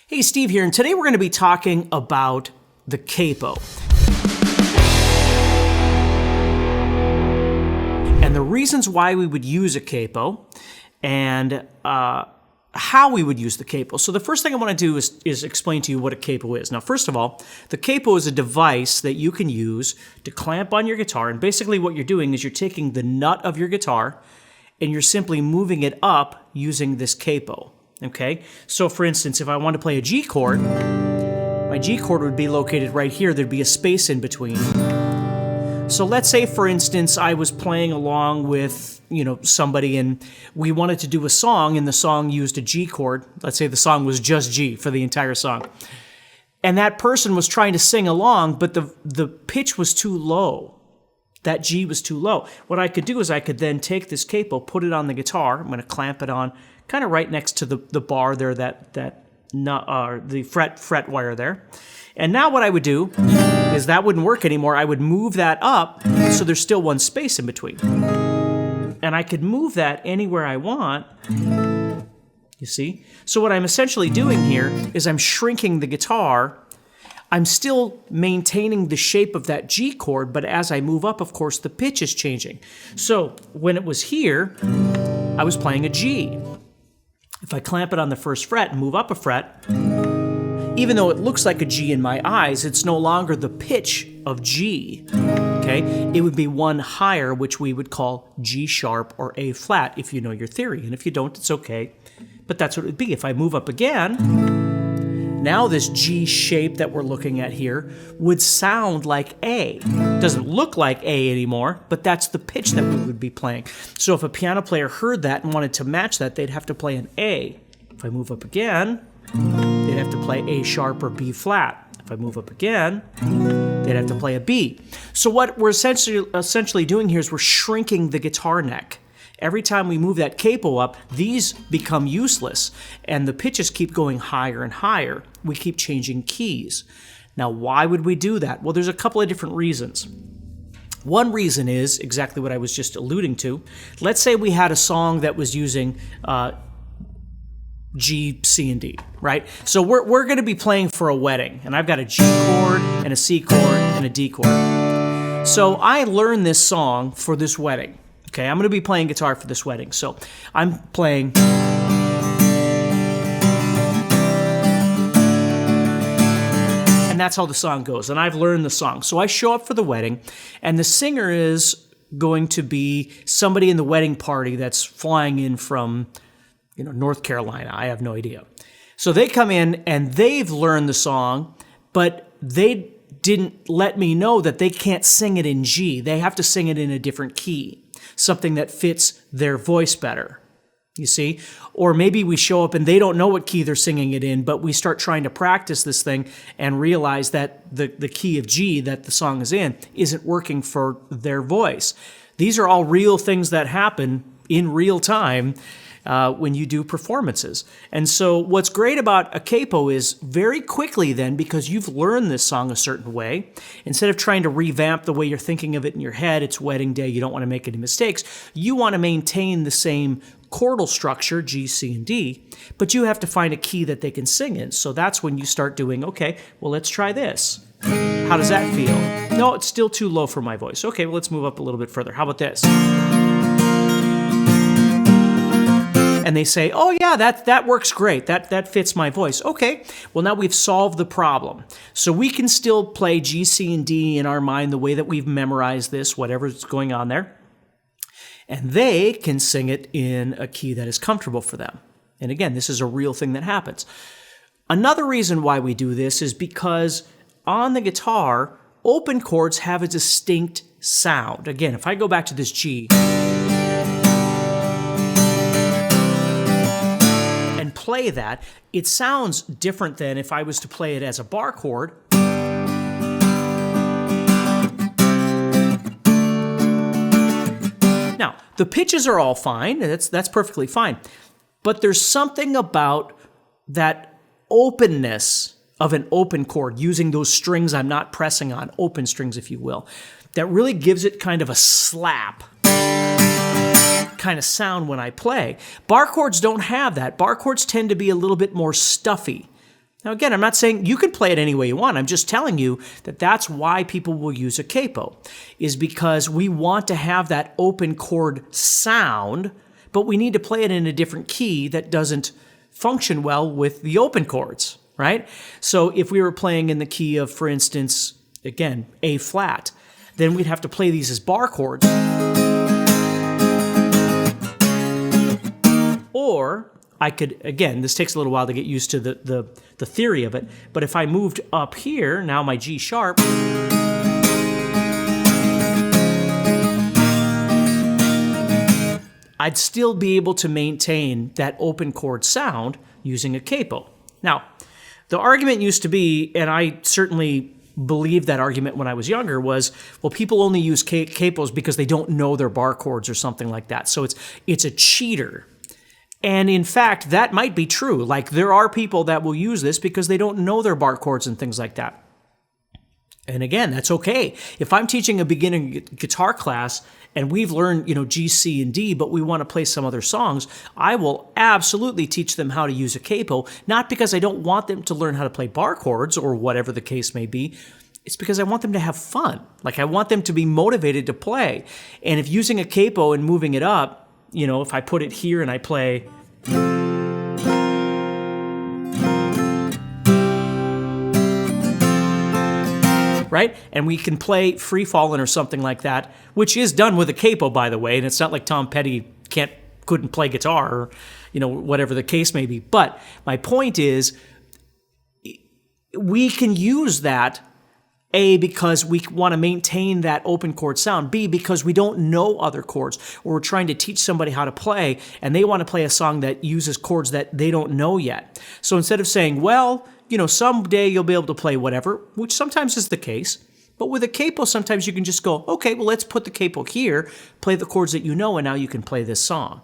Hey, Steve here, and today we're going to be talking about the capo. And the reasons why we would use a capo and how we would use the capo. So the first thing I want to do is explain to you what a capo is. Now, first of all, the capo is a device that you can use to clamp on your guitar, and basically what you're doing is you're taking the nut of your guitar and you're simply moving it up using this capo. Okay, so for instance, if I want to play a G chord, my G chord would be located right here. Thered be a space in between. So let's say, for instance, I was playing along with, somebody, and we wanted to do a song, and the song used a G chord. Let's say the song was just G for the entire song. And that person was trying to sing along, but the pitch was too low. That G was too low. What I could do is I could then take this capo, put it on the guitar. I'm going to clamp it on kind of right next to the bar there, the fret wire there. And now what I would do is that wouldn't work anymore. I would move that up so there's still one space in between. And I could move that anywhere I want. You see? So what I'm essentially doing here is I'm shrinking the guitar. I'm still maintaining the shape of that G chord, but as I move up, of course, the pitch is changing. So when it was here, I was playing a G. If I clamp it on the first fret and move up a fret, even though it looks like a G in my eyes, it's no longer the pitch of G, okay? It would be one higher, which we would call G sharp or A flat if you know your theory. And if you don't, it's okay. But that's what it would be. If I move up again, now this G shape that we're looking at here would sound like A. It doesn't look like A anymore, but that's the pitch that we would be playing. So if a piano player heard that and wanted to match that, they'd have to play an A. If I move up again, they'd have to play A sharp or B flat. If I move up again, they'd have to play a B. So what we're essentially doing here is we're shrinking the guitar neck. Every time we move that capo up, these become useless, and the pitches keep going higher and higher. We keep changing keys. Now, why would we do that? Well, there's a couple of different reasons. One reason is exactly what I was just alluding to. Let's say we had a song that was using G, C, and D, right? So we're going to be playing for a wedding, and I've got a G chord and a C chord and a D chord. So I learned this song for this wedding. Okay, I'm going to be playing guitar for this wedding. So I'm playing. And that's how the song goes. And I've learned the song. So I show up for the wedding, and the singer is going to be somebody in the wedding party that's flying in from, North Carolina. I have no idea. So they come in, and they've learned the song, but they didn't let me know that they can't sing it in G. They have to sing it in a different key. Something that fits their voice better, you see? Or maybe we show up and they don't know what key they're singing it in, but we start trying to practice this thing and realize that the key of G that the song is in isn't working for their voice. These are all real things that happen in real time when you do performances. And so what's great about a capo is very quickly then, because you've learned this song a certain way, instead of trying to revamp the way you're thinking of it in your head, it's wedding day, you don't want to make any mistakes, you want to maintain the same chordal structure, G, C, and D, but you have to find a key that they can sing in. So that's when you start doing, okay, well, let's try this. How does that feel? No, it's still too low for my voice. Okay, well, let's move up a little bit further. How about this? And they say, oh yeah, that works great. That fits my voice. Okay, well now we've solved the problem. So we can still play G, C, and D in our mind the way that we've memorized this, whatever's going on there. And they can sing it in a key that is comfortable for them. And again, this is a real thing that happens. Another reason why we do this is because on the guitar, open chords have a distinct sound. Again, if I go back to this G, play that, it sounds different than if I was to play it as a bar chord. Now, the pitches are all fine, and that's perfectly fine, but there's something about that openness of an open chord, using those strings I'm not pressing on, open strings if you will, that really gives it kind of a slap kind of sound when I play. Bar chords don't have that. Bar chords tend to be a little bit more stuffy. Now again, I'm not saying you can play it any way you want. I'm just telling you that that's why people will use a capo, is because we want to have that open chord sound, but we need to play it in a different key that doesn't function well with the open chords, right? So if we were playing in the key of, for instance, again, A flat, then we'd have to play these as bar chords. Or I could, again, this takes a little while to get used to the theory of it, but if I moved up here, now my G sharp, I'd still be able to maintain that open chord sound using a capo. Now, the argument used to be, and I certainly believed that argument when I was younger, was, well, people only use capos because they don't know their bar chords or something like that. So it's a cheater. And in fact, that might be true. Like, there are people that will use this because they don't know their bar chords and things like that. And again, that's okay. If I'm teaching a beginning guitar class and we've learned, G, C, and D, but we want to play some other songs, I will absolutely teach them how to use a capo, not because I don't want them to learn how to play bar chords or whatever the case may be. It's because I want them to have fun. Like, I want them to be motivated to play. And if using a capo and moving it up, if I put it here and I play, right? And we can play Free Fallin' or something like that, which is done with a capo, by the way. And it's not like Tom Petty couldn't play guitar or, whatever the case may be. But my point is, we can use that, A, because we want to maintain that open chord sound. B, because we don't know other chords, or we're trying to teach somebody how to play, and they want to play a song that uses chords that they don't know yet. So instead of saying, well, someday you'll be able to play whatever, which sometimes is the case, but with a capo, sometimes you can just go, okay, well, let's put the capo here, play the chords that you know, and now you can play this song,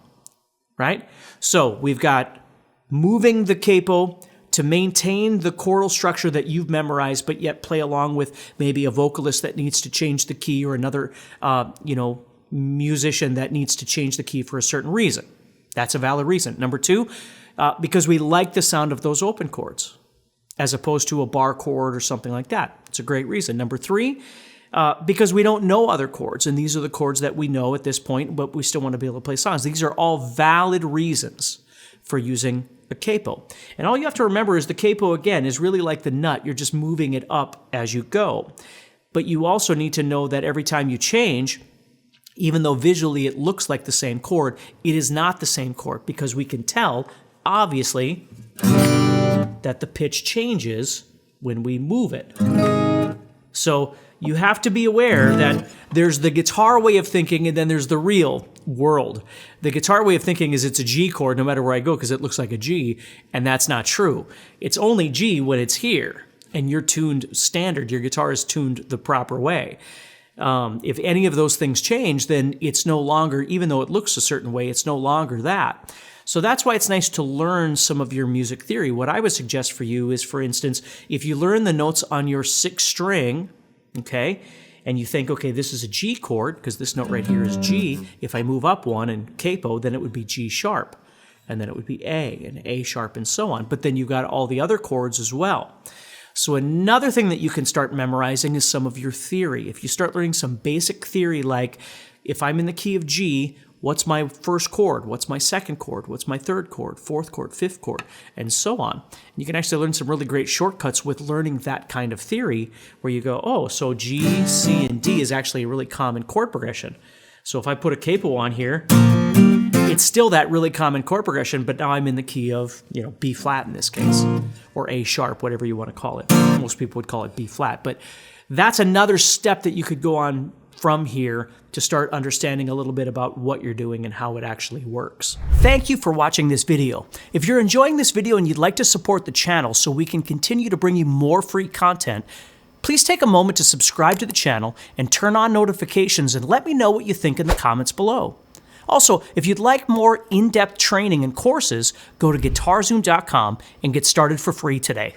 right? So we've got moving the capo to maintain the chordal structure that you've memorized, but yet play along with maybe a vocalist that needs to change the key, or another, musician that needs to change the key for a certain reason. That's a valid reason. Number two, because we like the sound of those open chords, as opposed to a bar chord or something like that. It's a great reason. Number three, because we don't know other chords, and these are the chords that we know at this point, but we still want to be able to play songs. These are all valid reasons for using a capo. And all you have to remember is the capo, again, is really like the nut. You're just moving it up as you go. But you also need to know that every time you change, even though visually it looks like the same chord, it is not the same chord, because we can tell, obviously, that the pitch changes when we move it. So you have to be aware that there's the guitar way of thinking, and then there's the real world. The guitar way of thinking is it's a G chord no matter where I go, because it looks like a G, and that's not true. It's only G when it's here, and you're tuned standard. Your guitar is tuned the proper way. If any of those things change, then it's no longer, even though it looks a certain way, it's no longer that. So that's why it's nice to learn some of your music theory. What I would suggest for you is, for instance, if you learn the notes on your sixth string, okay, and you think, okay, this is a G chord, because this note right here is G. If I move up one and capo, then it would be G sharp, and then it would be A, and A sharp, and so on. But then you've got all the other chords as well. So another thing that you can start memorizing is some of your theory. If you start learning some basic theory, like if I'm in the key of G, what's my first chord? What's my second chord? What's my third chord, fourth chord, fifth chord, and so on. You can actually learn some really great shortcuts with learning that kind of theory, where you go, oh, so G, C, and D is actually a really common chord progression. So if I put a capo on here, it's still that really common chord progression, but now I'm in the key of, B flat in this case, or A sharp, whatever you want to call it. Most people would call it B flat, but that's another step that you could go on from here to start understanding a little bit about what you're doing and how it actually works. Thank you for watching this video. If you're enjoying this video and you'd like to support the channel so we can continue to bring you more free content, please take a moment to subscribe to the channel and turn on notifications, and let me know what you think in the comments below. Also, if you'd like more in-depth training and courses, go to GuitarZoom.com and get started for free today.